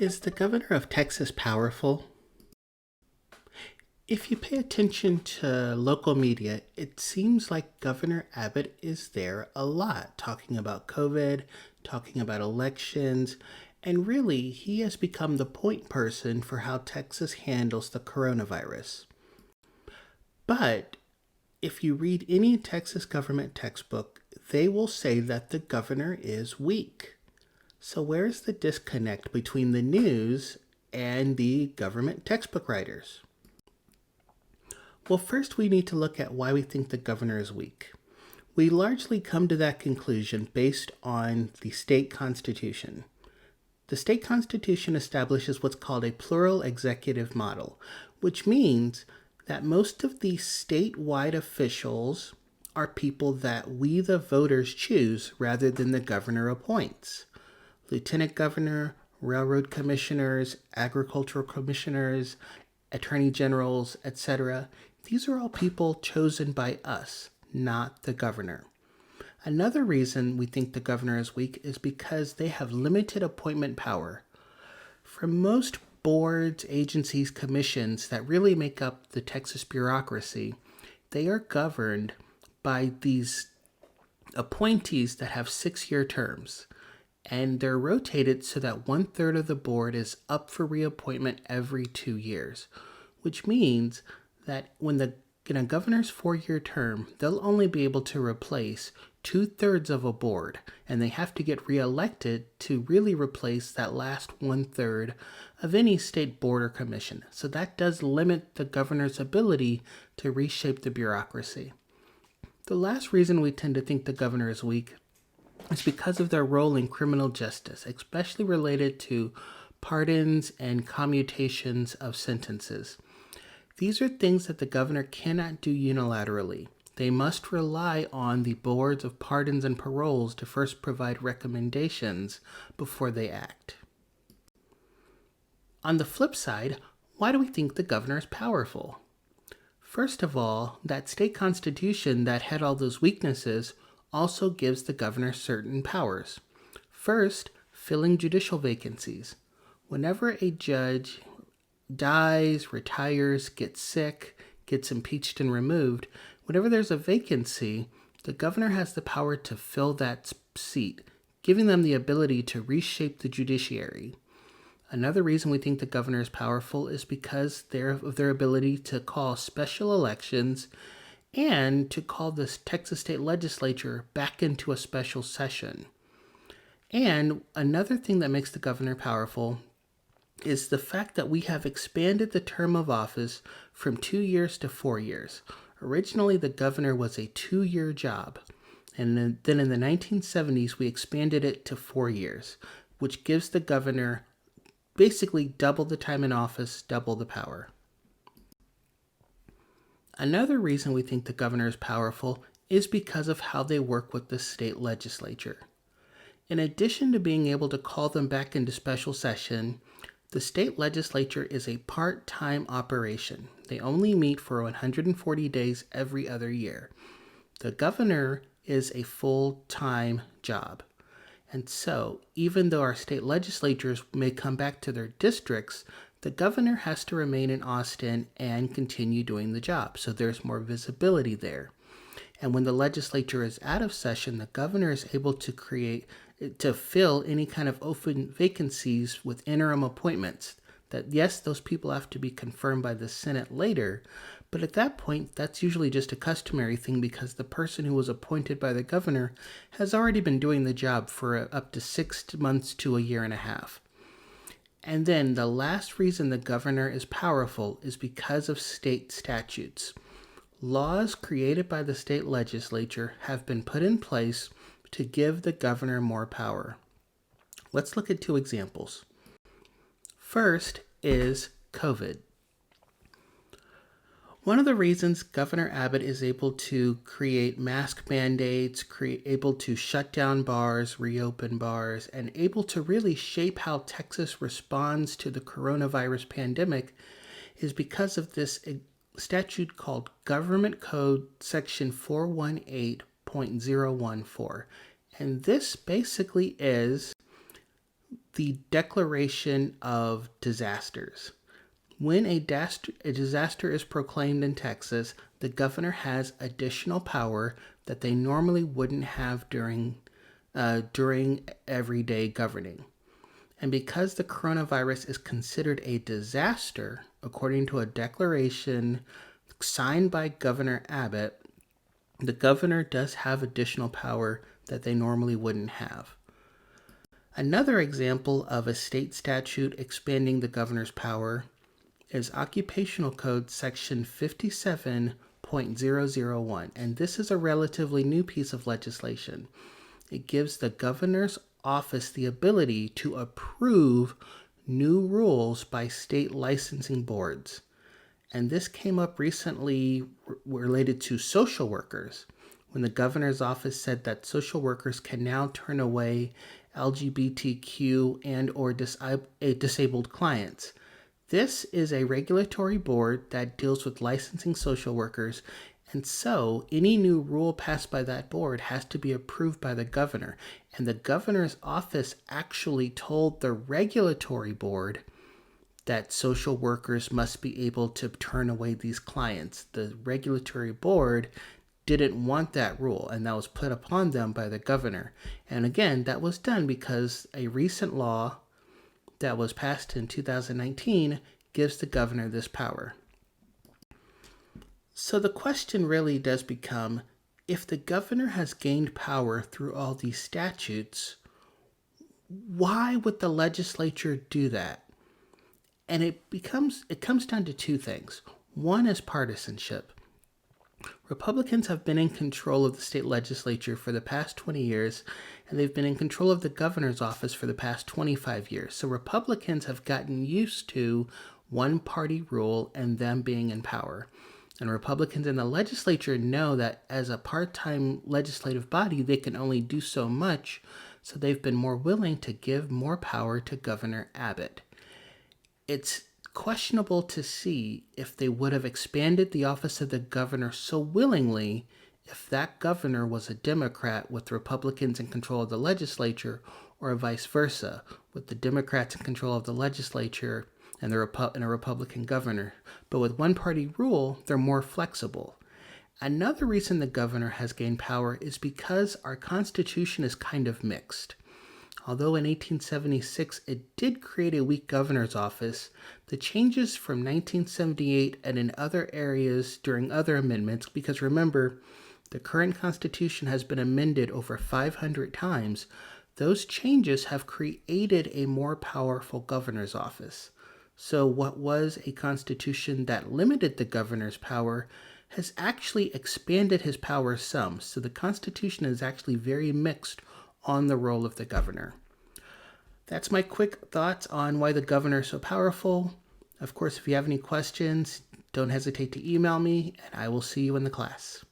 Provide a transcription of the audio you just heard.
Is the governor of Texas powerful? If you pay attention to local media, it seems like Governor Abbott is there a lot, talking about COVID, talking about elections, and really, he has become the point person for how Texas handles the coronavirus. But if you read any Texas government textbook, they will say that the governor is weak. So, where's the disconnect between the news and the government textbook writers? Well, first we need to look at why we think the governor is weak. We largely come to that conclusion based on the state constitution. The state constitution establishes what's called a plural executive model, which means that most of the statewide officials are people that we, the voters, choose rather than the governor appoints. Lieutenant governor, railroad commissioners, agricultural commissioners, attorney generals, etc. These are all people chosen by us, not the governor. Another reason we think the governor is weak is because they have limited appointment power. For most boards, agencies, commissions that really make up the Texas bureaucracy, they are governed by these appointees that have 6-year terms. And they're rotated so that 1/3 of the board is up for reappointment every 2 years, which means that in a governor's 4-year term, they'll only be able to replace 2/3 of a board, and they have to get reelected to really replace that last 1/3 of any state board or commission. So that does limit the governor's ability to reshape the bureaucracy. The last reason we tend to think the governor is weak is because of their role in criminal justice, especially related to pardons and commutations of sentences. These are things that the governor cannot do unilaterally. They must rely on the boards of pardons and paroles to first provide recommendations before they act. On the flip side, why do we think the governor is powerful? First of all, that state constitution that had all those weaknesses also gives the governor certain powers. First, filling judicial vacancies. Whenever a judge dies, retires, gets sick, gets impeached and removed, whenever there's a vacancy, the governor has the power to fill that seat, giving them the ability to reshape the judiciary. Another reason we think the governor is powerful is because of their ability to call special elections and to call the Texas state legislature back into a special session. And another thing that makes the governor powerful is the fact that we have expanded the term of office from 2 years to 4 years. Originally, the governor was a 2-year job, and then in the 1970s, we expanded it to 4 years, which gives the governor basically double the time in office, double the power. Another reason we think the governor is powerful is because of how they work with the state legislature. In addition to being able to call them back into special session, the state legislature is a part-time operation. They only meet for 140 days every other year. The governor is a full-time job. And so, even though our state legislatures may come back to their districts, the governor has to remain in Austin and continue doing the job. So there's more visibility there. And when the legislature is out of session, the governor is able to fill any kind of open vacancies with interim appointments. That yes, those people have to be confirmed by the Senate later, but at that point, that's usually just a customary thing because the person who was appointed by the governor has already been doing the job for up to 6 months to a year and a half. And then the last reason the governor is powerful is because of state statutes. Laws created by the state legislature have been put in place to give the governor more power. Let's look at 2 examples. First is COVID. One of the reasons Governor Abbott is able to create mask mandates, able to shut down bars, reopen bars, and able to really shape how Texas responds to the coronavirus pandemic is because of this statute called Government Code Section 418.014. And this basically is the declaration of disasters. When a disaster is proclaimed in Texas, the governor has additional power that they normally wouldn't have during everyday governing. And because the coronavirus is considered a disaster, according to a declaration signed by Governor Abbott, the governor does have additional power that they normally wouldn't have. Another example of a state statute expanding the governor's power is Occupational Code Section 57.001, and this is a relatively new piece of legislation. It gives the governor's office the ability to approve new rules by state licensing boards. And this came up recently related to social workers, when the governor's office said that social workers can now turn away LGBTQ and or disabled clients. This is a regulatory board that deals with licensing social workers, and so any new rule passed by that board has to be approved by the governor. And the governor's office actually told the regulatory board that social workers must be able to turn away these clients. The regulatory board didn't want that rule, and that was put upon them by the governor. And again, that was done because a recent law that was passed in 2019 gives the governor this power. So the question really does become, if the governor has gained power through all these statutes, why would the legislature do that? And it comes down to two things. One is partisanship. Republicans have been in control of the state legislature for the past 20 years, and they've been in control of the governor's office for the past 25 years. So Republicans have gotten used to one-party rule and them being in power. And Republicans in the legislature know that as a part-time legislative body, they can only do so much, so they've been more willing to give more power to Governor Abbott. It's questionable to see if they would have expanded the office of the governor so willingly if that governor was a Democrat with Republicans in control of the legislature, or vice versa, with the Democrats in control of the legislature and a Republican governor. But with one-party rule, they're more flexible. Another reason the governor has gained power is because our Constitution is kind of mixed. Although in 1876 it did create a weak governor's office, the changes from 1978 and in other areas during other amendments, because remember, the current Constitution has been amended over 500 times, those changes have created a more powerful governor's office. So what was a Constitution that limited the governor's power has actually expanded his power some. So the Constitution is actually very mixed on the role of the governor. That's my quick thoughts on why the governor is so powerful. Of course, if you have any questions, don't hesitate to email me, and I will see you in the class.